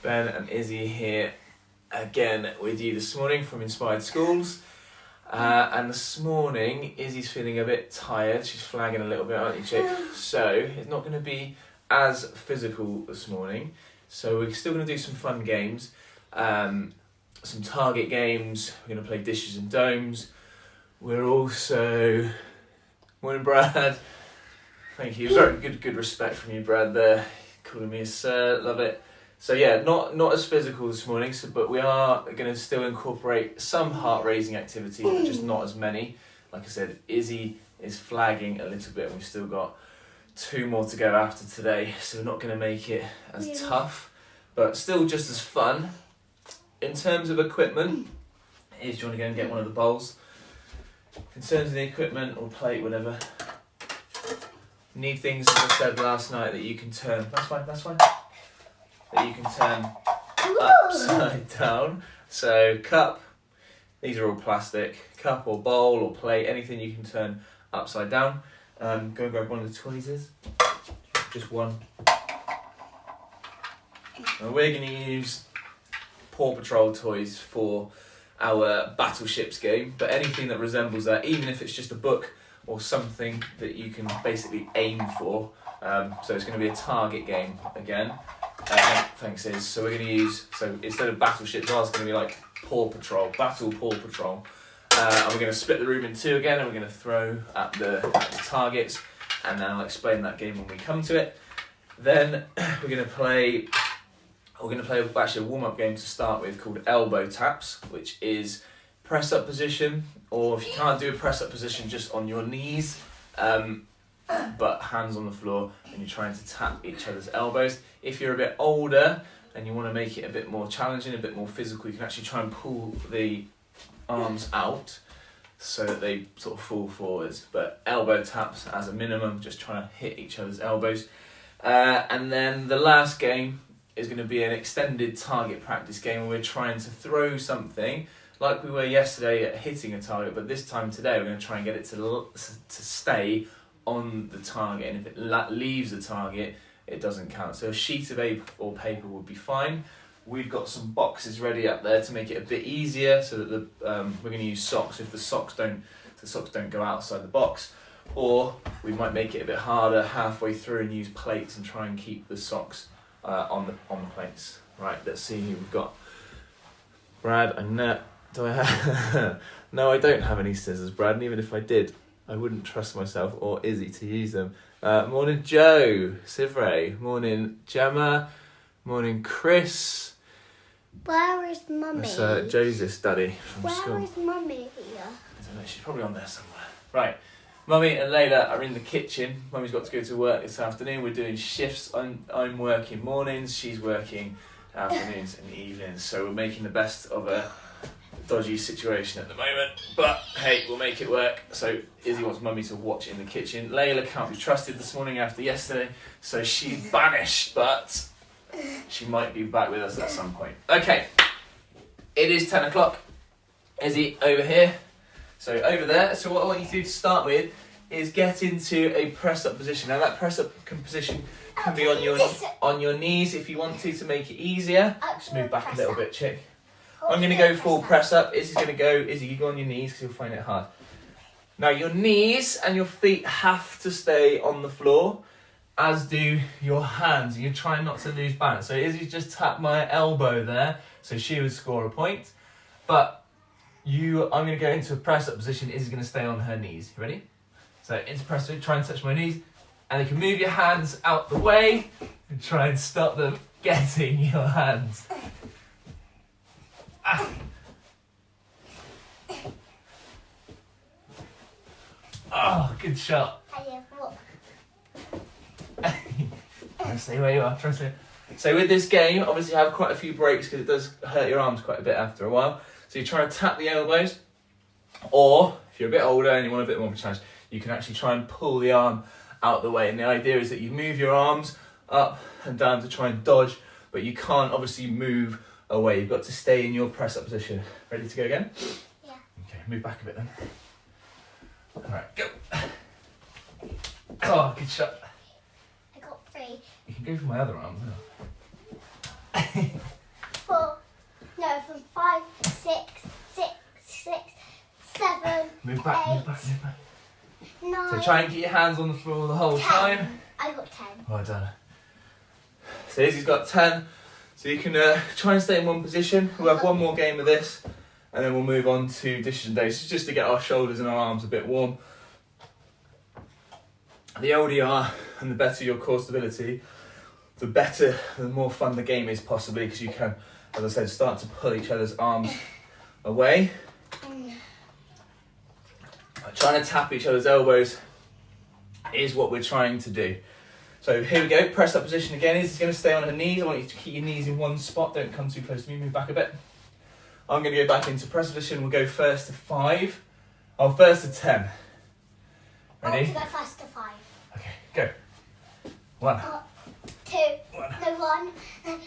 Ben and Izzy here again with you this morning from Inspired Schools. And this morning, Izzy's feeling a bit tired. She's flagging a little bit, aren't you, Chick? So it's not going to be as physical this morning. So we're still going to do some fun games, some target games. We're going to play dishes and domes. We're also... Morning, Brad. Thank you. Very good respect from you, Brad, there. Calling me a sir. Love it. So yeah, not as physical this morning, but we are going to still incorporate some heart-raising activity, but just not as many. Like I said, Izzy is flagging a little bit, and we've still got 2 more to go after today, so we're not going to make it as tough, but still just as fun. In terms of equipment, do you want to go and get one of the bowls? In terms of the equipment or plate, whatever, you need things, as I said last night, that you can turn. That's fine. That you can turn upside down. So cup, these are all plastic. Cup or bowl or plate, anything you can turn upside down. Go and grab one of the tweezers. Just one. And we're going to use Paw Patrol toys for our Battleships game, but anything that resembles that, even if it's just a book or something that you can basically aim for. So it's going to be a target game again. Thanks, Iz. So we're going to use, so instead of Battleships, ours is going to be like Paw Patrol, Battle Paw Patrol. And we're going to split the room in 2 again, and we're going to throw at the targets, and then I'll explain that game when we come to it. Then we're going to play actually a warm-up game to start with called elbow taps, which is press-up position, or if you can't do a press-up position, just on your knees, but hands on the floor, and you're trying to tap each other's elbows. If you're a bit older and you want to make it a bit more challenging, a bit more physical, you can actually try and pull the arms out so that they sort of fall forwards. But elbow taps as a minimum, just trying to hit each other's elbows. And then the last game is going to be an extended target practice game where we're trying to throw something like we were yesterday at hitting a target, but this time today we're going to try and get it to stay on the target, and if it leaves the target, it doesn't count. So a sheet of A4 paper would be fine. We've got some boxes ready up there to make it a bit easier, so that we're going to use socks if the socks don't go outside the box, or we might make it a bit harder halfway through and use plates and try and keep the socks on the plates. Right, let's see who we've got. Brad, do I have? No, I don't have any scissors, Brad, and even if I did, I wouldn't trust myself or Izzy to use them. Morning, Joe, Sivray. Morning, Gemma. Morning, Chris. Where is Mummy? That's Joseph's daddy from school. Where is Mummy here? I don't know, she's probably on there somewhere. Right, Mummy and Layla are in the kitchen. Mummy's got to go to work this afternoon. We're doing shifts. I'm working mornings, she's working afternoons and evenings. So we're making the best of a dodgy situation at the moment, but hey, we'll make it work. So Izzy wants Mummy to watch in the kitchen. Layla can't be trusted this morning after yesterday, so she's banished, but she might be back with us at some point. Okay, it is 10 o'clock. Izzy over here, so over there. So what I want you to do to start with is get into a press-up position. Now that press-up position can be on your knees if you want to make it easier. Just move back a little bit, Chick. I'm going to go full press up. Izzy's going to go. Izzy, you go on your knees because you'll find it hard. Now your knees and your feet have to stay on the floor, as do your hands. You're trying not to lose balance. So Izzy's just tapped my elbow there, so she would score a point. But I'm going to go into a press up position. Izzy's going to stay on her knees. You ready? So into press up, try and touch my knees. And you can move your hands out the way and try and stop them getting your hands. Oh, good shot. Stay where you are. Try to stay. So with this game, obviously you have quite a few breaks because it does hurt your arms quite a bit after a while. So you try to tap the elbows, or if you're a bit older and you want a bit more of a challenge, you can actually try and pull the arm out the way. And the idea is that you move your arms up and down to try and dodge, but you can't obviously move away. You've got to stay in your press-up position. Ready to go again? Yeah. Okay, move back a bit then. All right, go. Oh, good shot. I got 3. You can go for my other arm as well. 7, 5, 6, 7, Move back, 8, move back, move back. 9, So try and keep your hands on the floor the whole 10. time. I got 10. Well done. So Izzy's got 10. So you can try and stay in one position. We'll have one more game of this, and then we'll move on to dishes and days, just to get our shoulders and our arms a bit warm. The older you are and the better your core stability, the more fun the game is possibly, because you can, as I said, start to pull each other's arms away. Trying to tap each other's elbows is what we're trying to do. So here we go, press up position again. Izzy's going to stay on her knees. I want you to keep your knees in one spot, don't come too close to me, move back a bit. I'm going to go back into press position. We'll go first to 5. Oh, first to 10. I Ready? want to go first to 5. Okay, go. 1. 2. No, 1.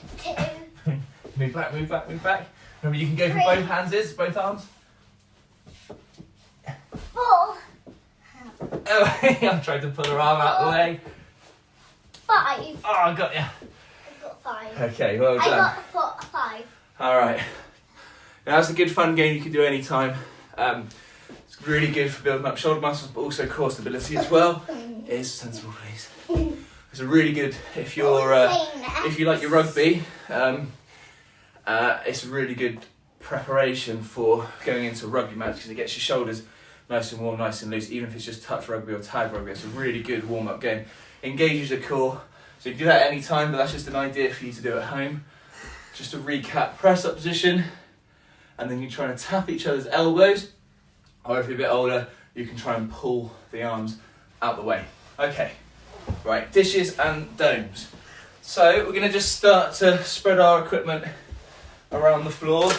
2. Move back, move back, move back. Remember, you can go for 3. both hands, both arms. 4. Oh, I tried to pull her arm out of the way. 5. Oh, I got you. I got 5. Okay, well done. I got the 5. Alright. Now that's a good fun game you can do anytime. It's really good for building up shoulder muscles, but also core stability as well. It is sensible, please. It's a really good, if you like your rugby, it's a really good preparation for going into a rugby match, because it gets your shoulders nice and warm, nice and loose, even if it's just touch rugby or tag rugby. It's a really good warm-up game. Engages the core, so you can do that at any time, but that's just an idea for you to do at home. Just to recap, press up position, and then you're trying to tap each other's elbows, or if you're a bit older, you can try and pull the arms out the way. Okay, right, dishes and domes. So we're going to just start to spread our equipment around the floor.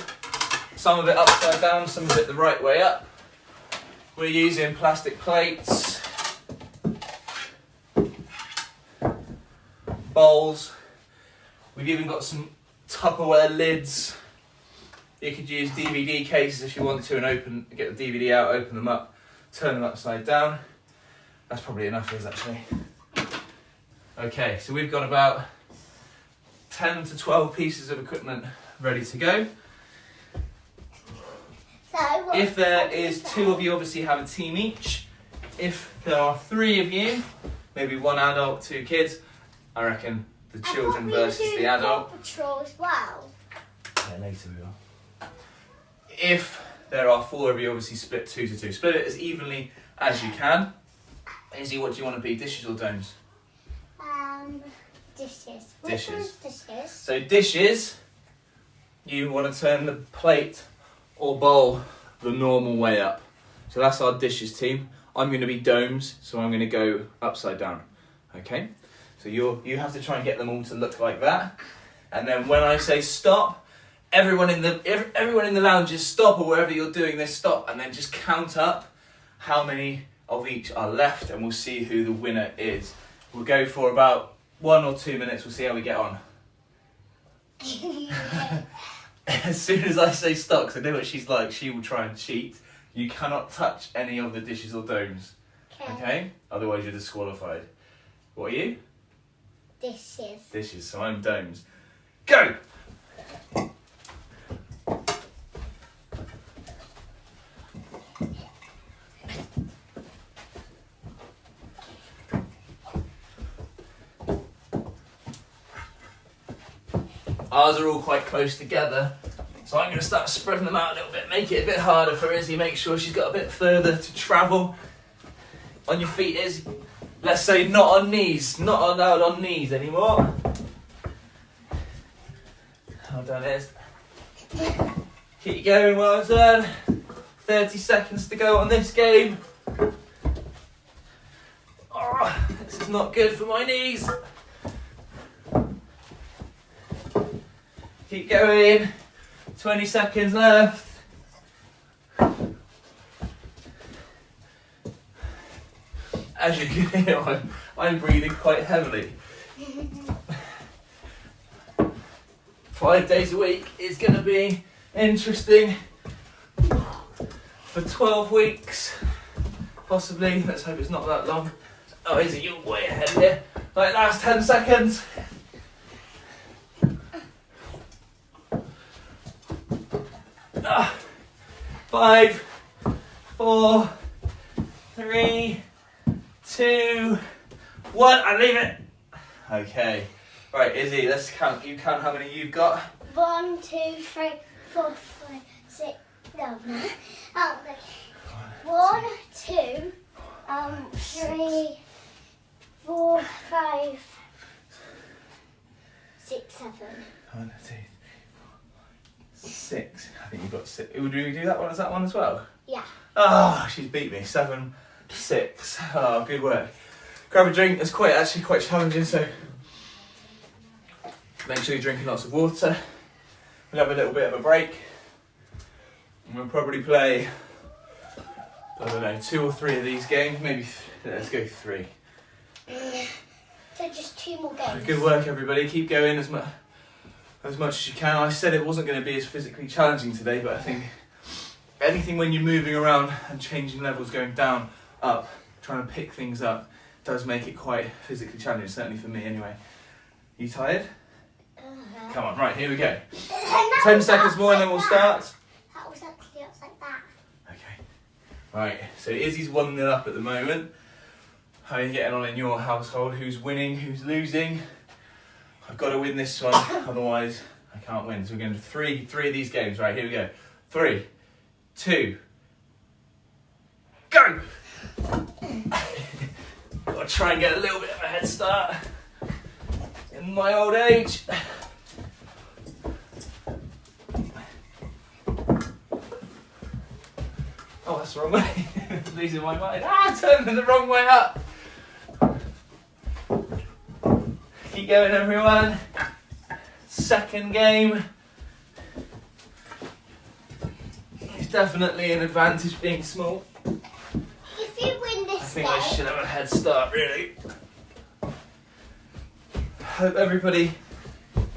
Some of it upside down, some of it the right way up. We're using plastic plates, bowls. We've even got some Tupperware lids. You could use DVD cases if you want to, and get the DVD out, open them up, turn them upside down. That's probably enough, actually. Okay, so we've got about 10 to 12 pieces of equipment ready to go. So, If there is 2 of you, obviously have a team each. If there are 3 of you, maybe 1 adult, 2 kids, I reckon the children versus the adult. Paw Patrol as well. Yeah, later we will. If there are 4 of you, obviously split 2 to 2. Split it as evenly as you can. Izzy, what do you want to be, dishes or domes? Dishes. Dishes. Which one's dishes? So dishes, you want to turn the plate or bowl the normal way up. So that's our dishes team. I'm going to be domes, so I'm going to go upside down. Okay? So you have to try and get them all to look like that. And then when I say stop, everyone in the lounges stop, or wherever you're doing this, stop, and then just count up how many of each are left, and we'll see who the winner is. We'll go for about 1 or 2 minutes, we'll see how we get on. As soon as I say stop, because I know what she's like, she will try and cheat. You cannot touch any of the dishes or domes. Okay? Otherwise you're disqualified. What are you? Dishes. Dishes, so I'm domes. Go! Ours are all quite close together, so I'm going to start spreading them out a little bit, make it a bit harder for Izzy, make sure she's got a bit further to travel. On your feet, Izzy. Let's say not on knees, not allowed on knees anymore. Well done, Iz. Keep going, well done. 30 seconds to go on this game. Oh, this is not good for my knees. Keep going. 20 seconds left. As you can hear, I'm breathing quite heavily. 5 days a week is going to be interesting for 12 weeks, possibly. Let's hope it's not that long. Oh, Izzy, you're way ahead here. Like, last 10 seconds. 5, 4, 3, 2, 1, and leave it. Okay. Right, Izzy, let's count. You count how many you've got. 1, 2, 3, 4, 5, 6. No. 1, 2, 3, 4, 5, 6, 7. 1, 2, 3, 4, 6. I think you've got 6. Would we do that one as that one as well? Yeah. Oh, she's beat me. 7, 6. Oh, good work. Grab a drink. It's actually quite challenging, so make sure you're drinking lots of water. We'll have a little bit of a break. And we'll probably play, I don't know, 2 or 3 of these games. Maybe, let's go 3. So just 2 more games. Good work, everybody. Keep going as much as you can. I said it wasn't going to be as physically challenging today, but I think anything when you're moving around and changing levels, going down, up, trying to pick things up, does make it quite physically challenging, certainly for me anyway. You tired? Come on, right, here we go. 10 seconds more and then we'll start. That was actually up like that. Okay. Right, so Izzy's 1-0 up at the moment. How are you getting on in your household? Who's winning? Who's losing? I've got to win this one, otherwise I can't win. So we're going to do 3 of these games. Right, here we go. 3, 2, go! Got to try and get a little bit of a head start in my old age. Oh, that's the wrong way. Losing my mind. I'm turning the wrong way up. Keep going, everyone. Second game. It's definitely an advantage being small. If you win this I think I should have a head start, really. Hope everybody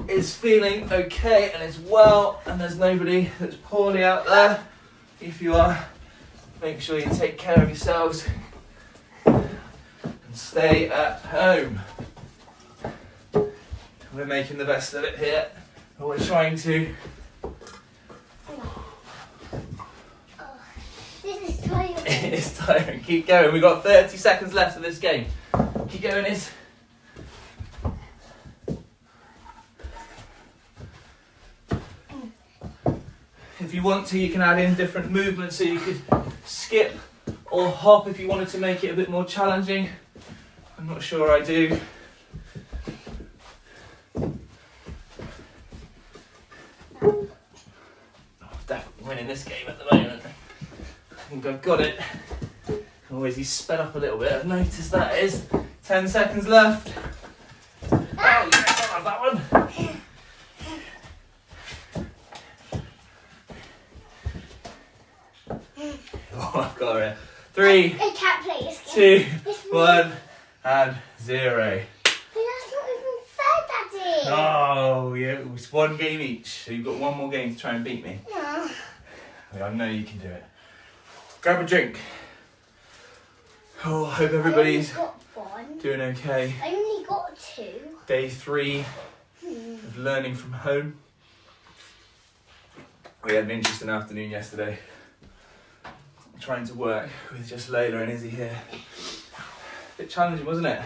is feeling okay and is well, and there's nobody that's poorly out there. If you are, make sure you take care of yourselves and stay at home. We're making the best of it here. We're trying to. This is tiring. It's tiring. Keep going. We've got 30 seconds left of this game. Keep going, Iz. If you want to, you can add in different movements, so you could skip or hop if you wanted to make it a bit more challenging. I'm not sure I do. Oh, definitely winning this game at the moment. I think I've got it. Oh, he's sped up a little bit. I've noticed that is. 10 seconds left. Oh, yes, I'll have that one. Oh, I've got it. 3, I can't play this game. 2, 1, and 0. But that's not even fair, Daddy. Oh, yeah, it was 1 game each. So you've got 1 more game to try and beat me. No. I know you can do it. Grab a drink. Oh, I hope everybody's I only got 1. doing okay. I only got 2. Day 3 of learning from home. We had an interesting afternoon yesterday. Trying to work with just Layla and Izzy here. A bit challenging, wasn't it?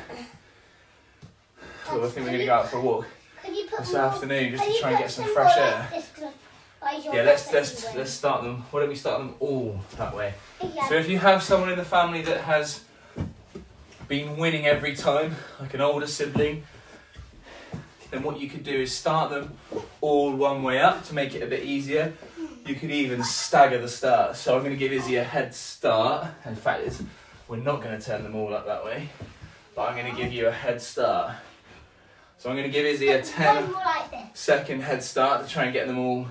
So I think we're going to go out for a walk this afternoon just to try and get some fresh air. Yeah, let's start them. Why don't we start them all that way? So if you have someone in the family that has been winning every time, like an older sibling, then what you could do is start them all one way up to make it a bit easier. You could even stagger the start. So I'm going to give Izzy a head start. In fact, we're not going to turn them all up that way, but I'm going to give you a head start. So I'm going to give Izzy a 10-second head start to try and get them all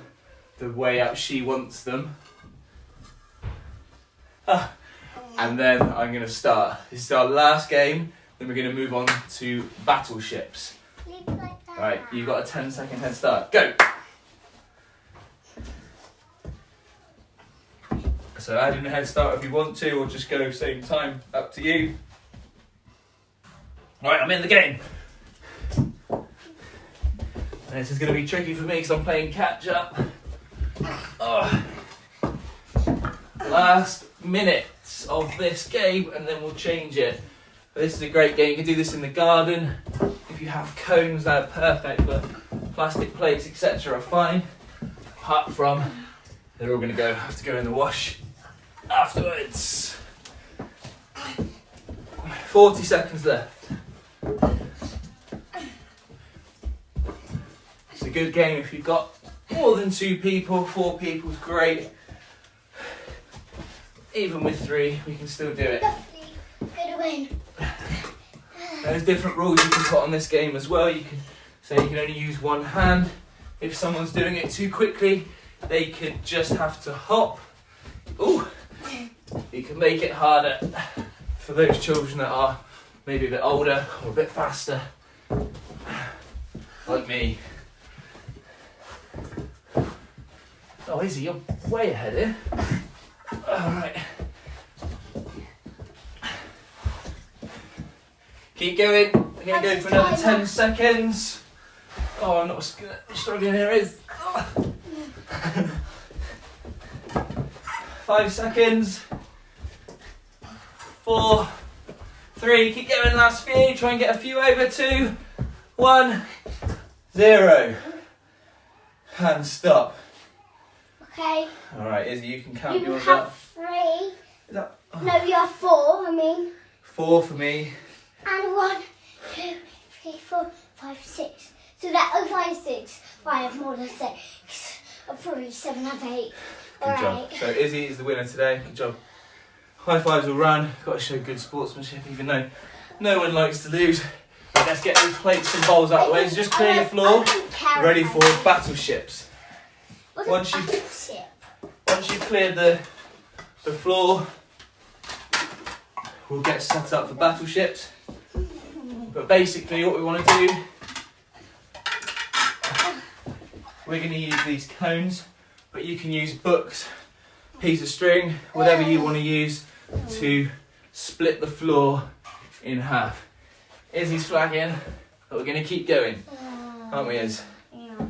the way up she wants them. And then I'm going to start. This is our last game. Then we're going to move on to Battleships. Right, you've got a 10-second head start. Go! So add in a head start if you want to, or just go same time. Up to you. Right, I'm in the game. This is going to be tricky for me because I'm playing catch up. Oh. last minutes of this game and then we'll change it. This is a great game. You can do this in the garden. If you have cones, they're perfect, but plastic plates, etc. are fine. Apart from, they're all going to have to go in the wash afterwards. 40 seconds left. It's a good game if you've got more than 2 people. 4 people is great. Even with 3, we can still do it. Gonna win. There's different rules you can put on this game as well. You can say you can only use one hand. If someone's doing it too quickly, they could just have to hop. Ooh! You can make it harder for those children that are maybe a bit older or a bit faster, like me. Oh, Izzy, you're way ahead here. Alright. Keep going. We're going to go for another 10 seconds. Oh, I'm not struggling here, Iz. 5 seconds. 4, 3, keep going, last few. Try and get a few over. 2, 1, 0. And stop. Okay. Alright, Izzy, you can count You yours have up. 3. Is that, oh. No, you have 4, I mean. 4 for me. And 1, 2, 3, 4, 5, 6. So that, oh, 5, 6. I have more than 6. I've probably 7, I have 8. Good job. So Izzy is the winner today. Good job. High fives all round. Got to show good sportsmanship, even though no one likes to lose. Let's get these plates and bowls out of the way. So just clear your floor. Ready for battleships. Once you've cleared the floor, we'll get set up for battleships. But basically, what we want to do, we're going to use these cones, but you can use books, piece of string, whatever you want to use to split the floor in half. Izzy's flagging, but we're going to keep going, aren't we, Iz? Yeah.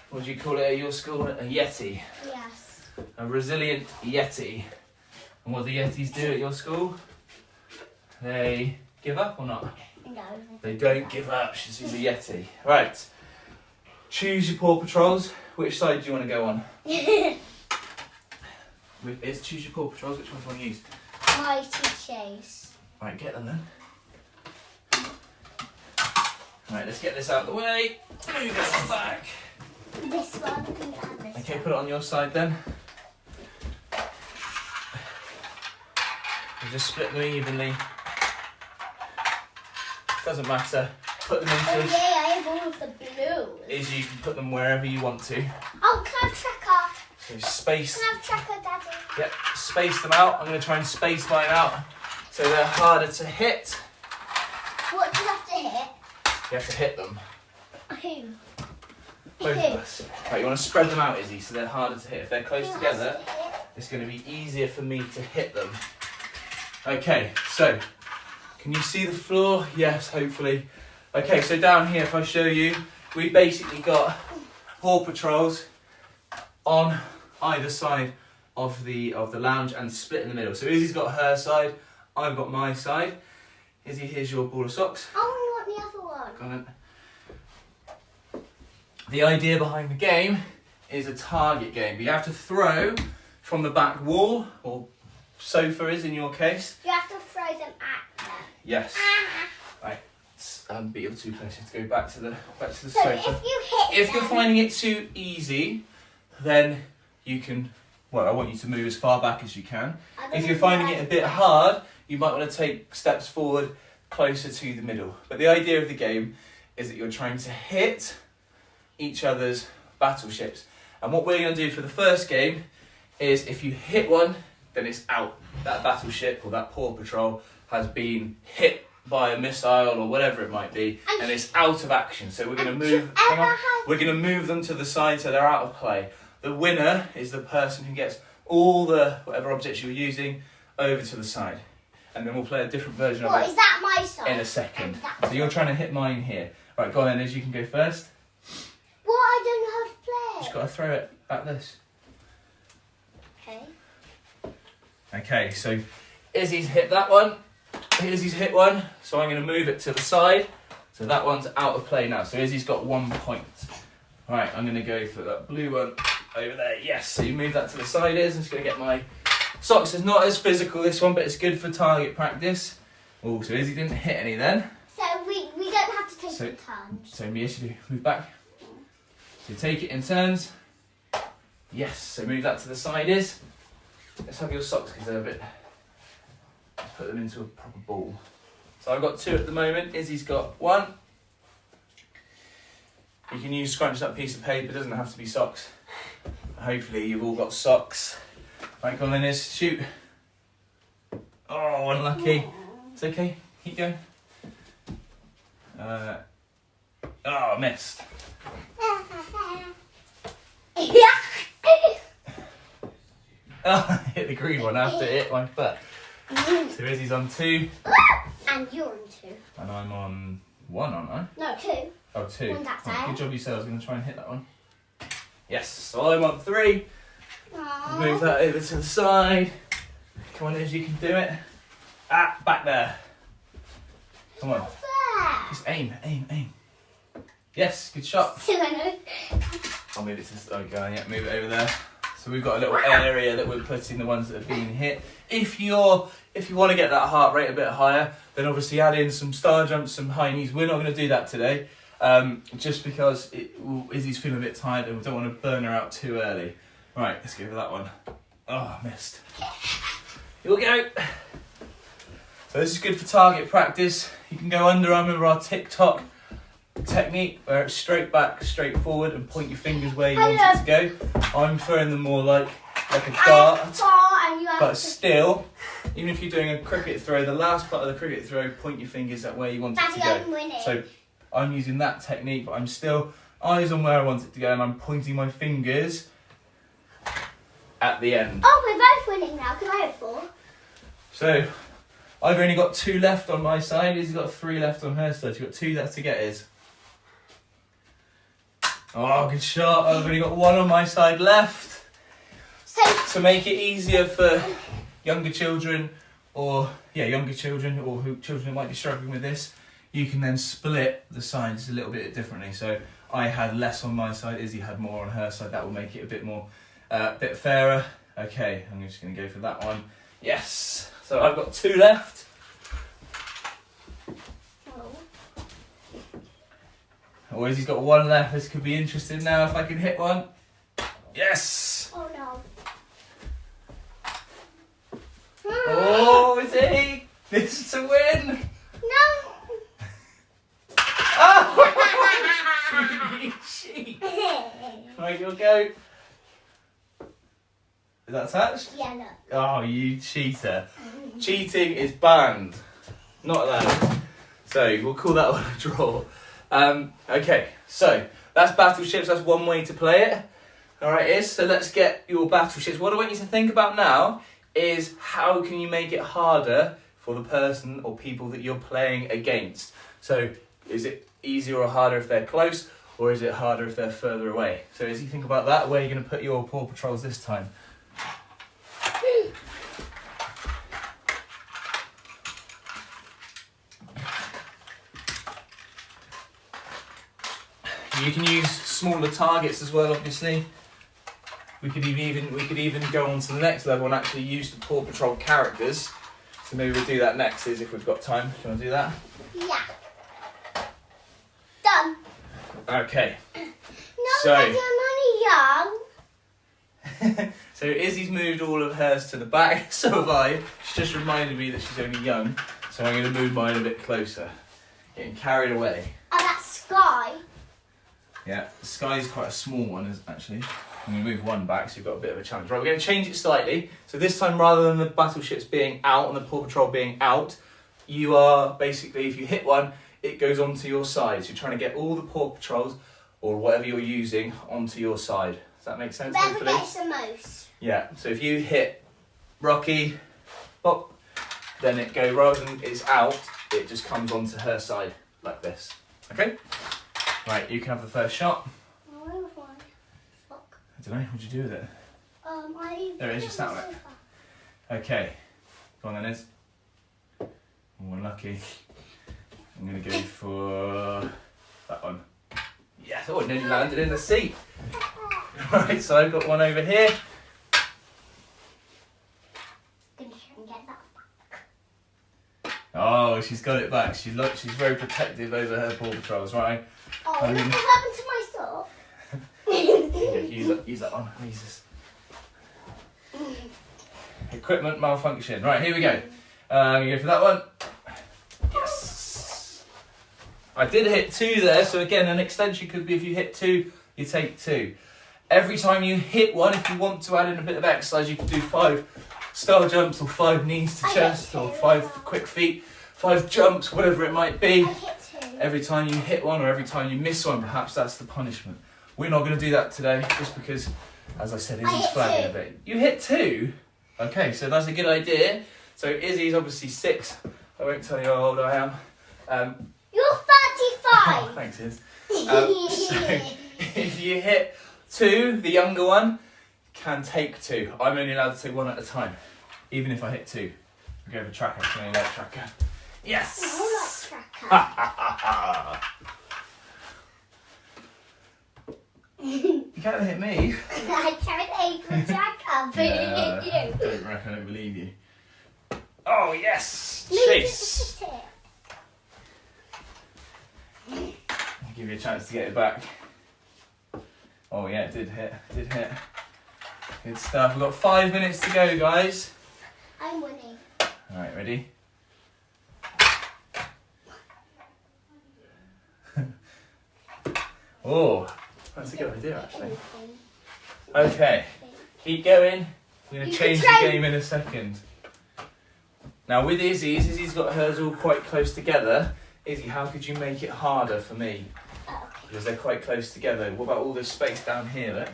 What do you call it at your school? A yeti. Yes. A resilient yeti. And what do yetis do at your school? They give up or not? No. They don't give up. She's a yeti. Right. Choose your Paw Patrols. Which side do you want to go on? Is choose your Paw Patrols. Which one do you want to use? Mighty Chase. Right, get them then. Right, let's get this out of the way. Move it back. This one and this Okay, one. put it on your side then. We'll just split them evenly. Doesn't matter. Put them Oh into. yeah, I have all of the blues. Is you can put them wherever you want to. Oh, can I have tracker? So space. Can I have tracker, Daddy? Yep, space them out. I'm going to try and space mine out so they're harder to hit. What do you have to hit? You have to hit them. Who? Both of us. Right, you want to spread them out, Izzy, so they're harder to hit. If they're close Who together, has to hit? it's going to be easier for me to hit them. Okay, so can you see the floor? Yes, hopefully. Okay, so down here, if I show you, we basically got Paw Patrols on either side of the lounge and split in the middle. So Izzy's got her side, I've got my side. Izzy, here's your ball of socks. I want the other one. Go on. The idea behind the game is a target game. You have to throw from the back wall, or sofa is in your case. You have to throw them at them. Yes. Right. But you're too close. You have to go back to the So sofa. if you hit If them, you're finding it too easy, then you can. Well, I want you to move as far back as you can. If you're finding it a bit hard, you might want to take steps forward closer to the middle. But the idea of the game is that you're trying to hit each other's battleships. And what we're going to do for the first game is if you hit one, then it's out. That battleship or that Paw Patrol has been hit by a missile or whatever it might be, and it's out of action. So we're going to move. Hang on. We're going to move them to the side so they're out of play. The winner is the person who gets all the whatever objects you're using over to the side, and then we'll play a different version of What, it is that my side? in a second. And that's So you're trying to hit mine here. Right, go on then, Liz, you can go first. What? I don't know how to play. Just got to throw it like this. Okay. Okay, so Izzy's hit that one. Izzy's hit one, so I'm going to move it to the side. So that one's out of play now. So Izzy's got 1 point. Right, I'm going to go for that blue one over there. Yes, so you move that to the side. I'm just going to get my socks. It's not as physical, this one, but it's good for target practice. Oh, so Izzy didn't hit any then. So we don't have to take it in turns. So yes, you do. Move back. So take it in turns. Yes, so move that to the side. Let's have your socks because they're a bit... Let's put them into a proper ball. So I've got 2 at the moment. Izzy's got 1. You can use scrunched up piece of paper, it doesn't have to be socks. Hopefully you've all got socks. Right, come on, Liz, shoot. Oh, unlucky. It's okay, keep going. Oh, missed. Oh, hit the green one after it hit my foot. So Izzy's on 2. And you're on 2. And I'm on 1, aren't I? No, 2. Oh, 2. One's outside. Oh, good job yourself. I was going to try and hit that one. Yes, so I'm on 3. Aww. Move that over to the side. Come on, Izzy, you can do it. Ah, back there. Come on. There. Just aim. Yes, good shot. So I know. I'll move it to the side. Yeah, move it over there. So we've got a little area that we're putting the ones that have been hit. If you want to get that heart rate a bit higher, then obviously add in some star jumps, some high knees. We're not going to do that today, just because Izzy's feeling a bit tired and we don't want to burn her out too early. Right, let's go for that one. Oh, I missed. Here we go. So this is good for target practice. You can go under. I remember our TikTok technique where it's straight back, straight forward, and point your fingers where you want it to go. I'm throwing them more like a dart, but still, even if you're doing a cricket throw, the last part of the cricket throw, point your fingers at where you want it to go. So I'm using that technique, but I'm still eyes on where I want it to go, and I'm pointing my fingers at the end. Oh, we're both winning now because I have 4. So I've only got 2 left on my side. Izzy's got 3 left on her side. She's got 2 left to get his. Oh, good shot. I've only got 1 on my side left. So to make it easier for younger children or children who might be struggling with this, you can then split the sides a little bit differently. So I had less on my side, Izzy had more on her side. That will make it a bit more, bit fairer. Okay, I'm just going to go for that one. Yes. So I've got 2 left. Oh, Izzy's got 1 left. This could be interesting now if I can hit one. Yes. Oh no. Oh, Izzy! This is to win! No! Oh! You cheat! Right, you'll go. Is that attached? Yeah, no. Oh, you cheater. Cheating is banned. Not allowed. So, we'll call that one a draw. Okay, so that's Battleships. That's one way to play it. Alright, so let's get your Battleships. What I want you to think about now is how can you make it harder for the person or people that you're playing against. So is it easier or harder if they're close, or is it harder if they're further away? So as you think about that, where are you going to put your Paw Patrols this time? You can use smaller targets as well, obviously. We could even go on to the next level and actually use the Paw Patrol characters. So maybe we'll do that next, if we've got time. Do you want to do that? Yeah. Done. Okay. No, so, Daddy, I'm only young. So Izzy's moved all of hers to the back, so have I. She just reminded me that she's only young, so I'm going to move mine a bit closer. Getting carried away. Oh, that's Sky. Yeah, the Sky's quite a small one, actually. I'm going to move one back, so you've got a bit of a challenge. Right, we're going to change it slightly. So this time, rather than the Battleships being out and the Paw Patrol being out, you are basically, if you hit one, it goes onto your side. So you're trying to get all the Paw Patrols, or whatever you're using, onto your side. Does that make sense? Whoever gets the most. Yeah, so if you hit Rocky, pop, then it goes, rather than it's out, it just comes onto her side, like this. Okay? Right, you can have the first shot. I don't know, what'd you do with it? I There it is, just that one. Okay, go on then, Iz. Oh, unlucky. I'm going to go for that one. Yes, oh, it nearly landed in the seat. Right, so I've got one over here. Gonna try and get that. Oh, she's got it back. She's very protective over her Paw Patrols, right? Oh, look what happened to my stuff. Use that one. Use this. Equipment malfunction. Right, here we go. I'm going to go for that one. Yes. I did hit 2 there, so again, an extension could be if you hit 2, you take 2. Every time you hit one, if you want to add in a bit of exercise, you can do 5 star jumps or 5 knees to chest or 5 quick feet, 5 jumps, whatever it might be. I hit 2. Every time you hit one or every time you miss one, perhaps that's the punishment. We're not going to do that today, just because, as I said, Izzy's flagging a bit. You hit 2? Okay, so that's a good idea. So Izzy's obviously 6. I won't tell you how old I am. You're 35. Thanks, Iz. So if you hit 2, the younger one can take 2. I'm only allowed to take 1 at a time, even if I hit 2. We go for tracker. Can I like tracker? Yes. I like tracker. You can't hit me. I tried to aim for tracker, but you. Don't reckon I don't believe you. Oh yes, No, chase. just hit it. I'll give you a chance to get it back. Oh yeah, it did hit. Good stuff. We've got 5 minutes to go, guys. I'm winning. All right, ready? Oh, that's a good idea, actually. Okay, keep going. We're going to change the game in a second. Now with Izzy's got hers all quite close together. Izzy, how could you make it harder for me? Because they're quite close together. What about all this space down here, look?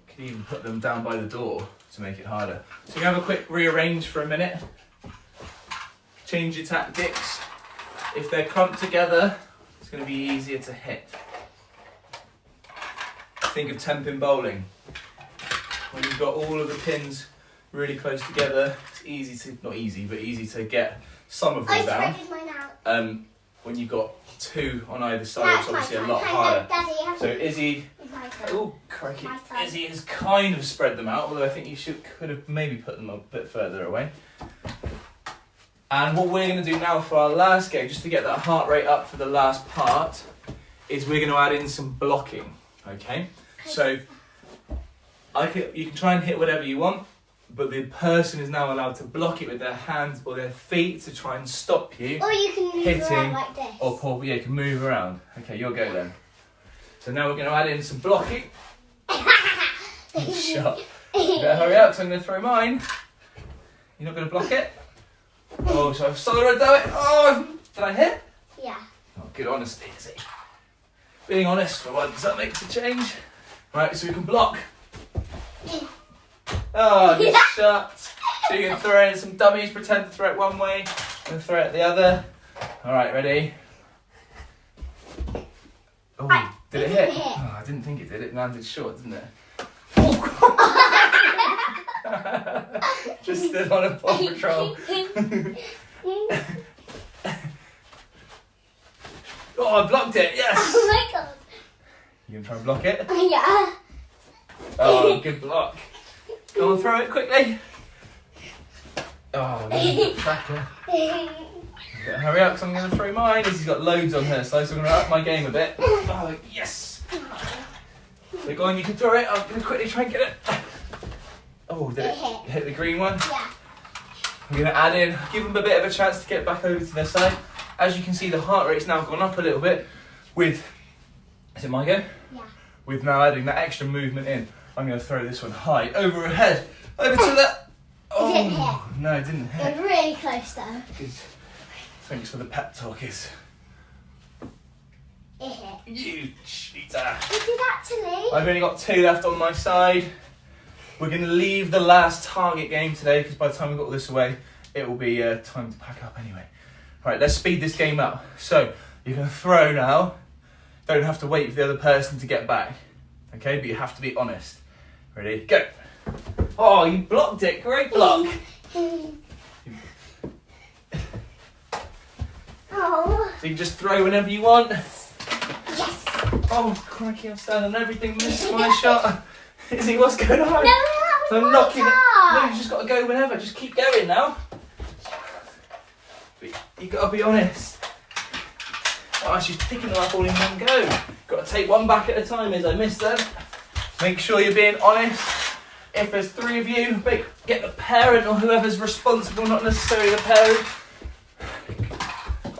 Could even put them down by the door to make it harder. So you have a quick rearrange for a minute. Change your tactics. If they're clumped together, it's going to be easier to hit. Think of 10-pin bowling. When you've got all of the pins really close together, it's easy to, not easy, but easy to get some of them I down. spreaded mine out. When you've got 2 on either side, That's it's obviously a my lot turn. harder. Daddy, you have So to- Izzy, It's my turn. oh crikey, My turn. Izzy has kind of spread them out, although I think you could have maybe put them a bit further away. And what we're going to do now for our last game, just to get that heart rate up for the last part, is we're going to add in some blocking, okay? So you can try and hit whatever you want, but the person is now allowed to block it with their hands or their feet to try and stop you. Or you can move Hitting around like this. Or pull, yeah, you can move around. Okay, you'll go then. So now we're going to add in some blocking. Shut. You better hurry up, because I'm going to throw mine. You're not going to block it? Oh, so I've solo do it. Oh, did I hit? Yeah. Oh, good honesty, is it? Being honest for once, that makes a change. Right, so we can block. Oh, just shut. So you can throw in some dummies, pretend to throw it one way, and throw it the other. Alright, ready? Oh, did it hit? didn't hit. Oh, I didn't think it did. It landed short, didn't it? Just stood on a Paw Patrol. Oh, I blocked it, yes! Oh my god. You gonna try and block it? Yeah. Oh, good block. Go on, throw it quickly. Oh, no, tracker. Better hurry up, because I'm going to throw mine. Izzy's got loads on her side, so I'm going to up my game a bit. Oh, yes! So go on, you can throw it. I'm going to quickly try and get it. Oh, did it hit the green one? Yeah. I'm going to add in, give them a bit of a chance to get back over to their side. As you can see, the heart rate's now gone up a little bit with, is it my go? Yeah. With now adding that extra movement in. I'm going to throw this one high, over her head, over to the... Oh, didn't hit. no, it didn't It hit. was really close though. Good. Thanks for the pep talk, Iz. It hit. You cheater. You did actually. I've only got 2 left on my side. We're going to leave the last target game today, because by the time we've got all this away, it will be time to pack up anyway. Right, let's speed this game up. So, you can throw now. Don't have to wait for the other person to get back. Okay, but you have to be honest. Ready? Go. Oh, you blocked it. Great block. Oh. So you can just throw whenever you want. Yes. Oh, crikey, I'm standing on everything. Missed my shot. Izzy, what's going on? No, that was I'm my knocking it. No, shot. you just got to go whenever. Just keep going now. You got to be honest. Oh, she's picking them up all in one go. Got to take one back at a time as I miss them. Make sure you're being honest. If there's 3 of you, get the parent or whoever's responsible, not necessarily the parent.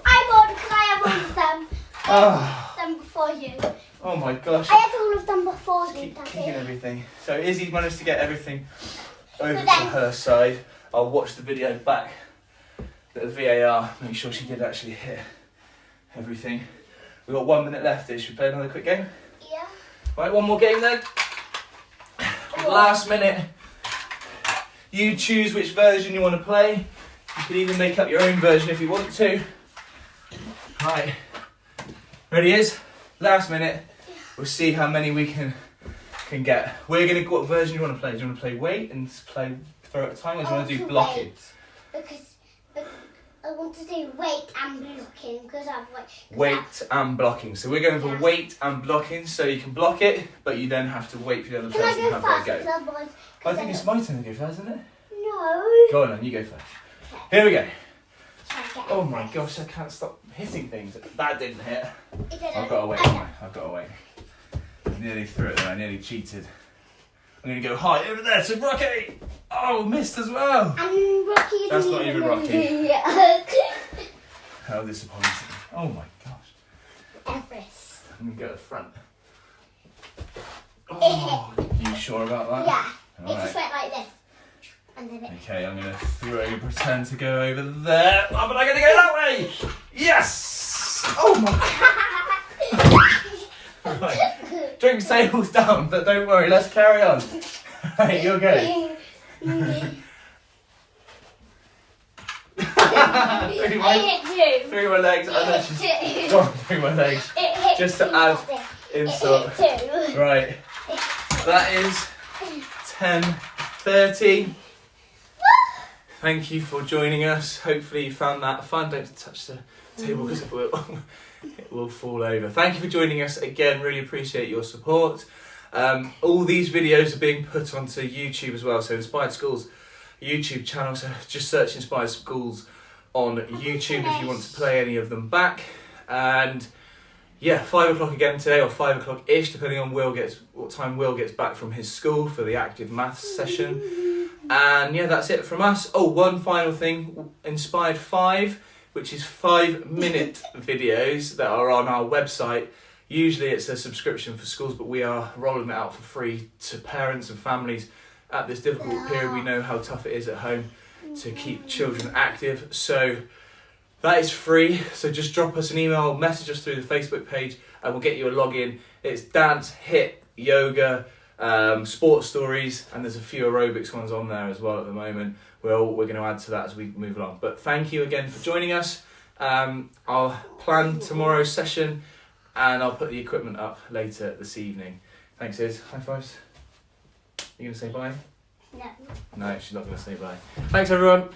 I won because I have all of them. I have them before you. Oh my gosh. I had all of them before you, Keep kicking Daddy. everything. So Izzy's managed to get everything over But to then- her side. I'll watch the video back. The VAR, make sure she did actually hit everything. We've got 1 minute left. Should we play another quick game? Yeah. Right, one more game then. Last minute. You choose which version you want to play. You can even make up your own version if you want to. Right. Ready is? Last minute. We'll see how many we can get. We're gonna. What version do you want to play? Do you want to play wait and play throw at a time, or do you want to do blocking? Because I want to do weight and blocking because I've Wait and blocking. So we're going for wait and blocking. So you can block it, but you then have to wait for the other Can person I to go have first? their Because go. otherwise, I think it's my turn to go first, isn't it? No. Go on then, you go first. Here we go. Try to get Oh it my first. gosh, I can't stop hitting things. That didn't hit. It didn't. I've got to wait. I know. I've got to wait. I nearly threw it there. I nearly cheated. I'm going to go high over there to Rocky. Oh, missed as well. And Rocky isn't That's not even Rocky. Yeah. How disappointing. Oh my gosh. Everest. I'm going to go at the front. Oh, you sure about that? Yeah. All It just right. went like this. And then it. Okay, I'm going to pretend to go over there. Oh, but I'm going to go that way. Yes. Oh my. Right. Drink tables down, but don't worry, let's carry on. Right, you're good. I hit 2. Through my legs, I know It she's hit 2. gone through my legs. It hit Just to 2, add Daddy. insult. It hit 2. Right, that is 10:30. Thank you for joining us. Hopefully you found that fun. Don't touch the table because it will fall over. Thank you for joining us again. Really appreciate your support. All these videos are being put onto YouTube as well. So Inspired Schools YouTube channel. So just search Inspired Schools on YouTube if you want to play any of them back. And yeah, 5 o'clock again today, or 5 o'clock-ish, depending on what time Will gets back from his school for the active maths session. And yeah, that's it from us. Oh, one final thing, Inspired 5, which is 5-minute videos that are on our website. Usually it's a subscription for schools, but we are rolling it out for free to parents and families at this difficult period. We know how tough it is at home to keep children active. So that is free. So just drop us an email, message us through the Facebook page, and we'll get you a login. It's dance, hit, yoga, sports stories, and there's a few aerobics ones on there as well at the moment. We're going to add to that as we move along. But thank you again for joining us. I'll plan tomorrow's session, and I'll put the equipment up later this evening. Thanks, Iz. High fives. You going to say bye? No. No, she's not going to say bye. Thanks, everyone.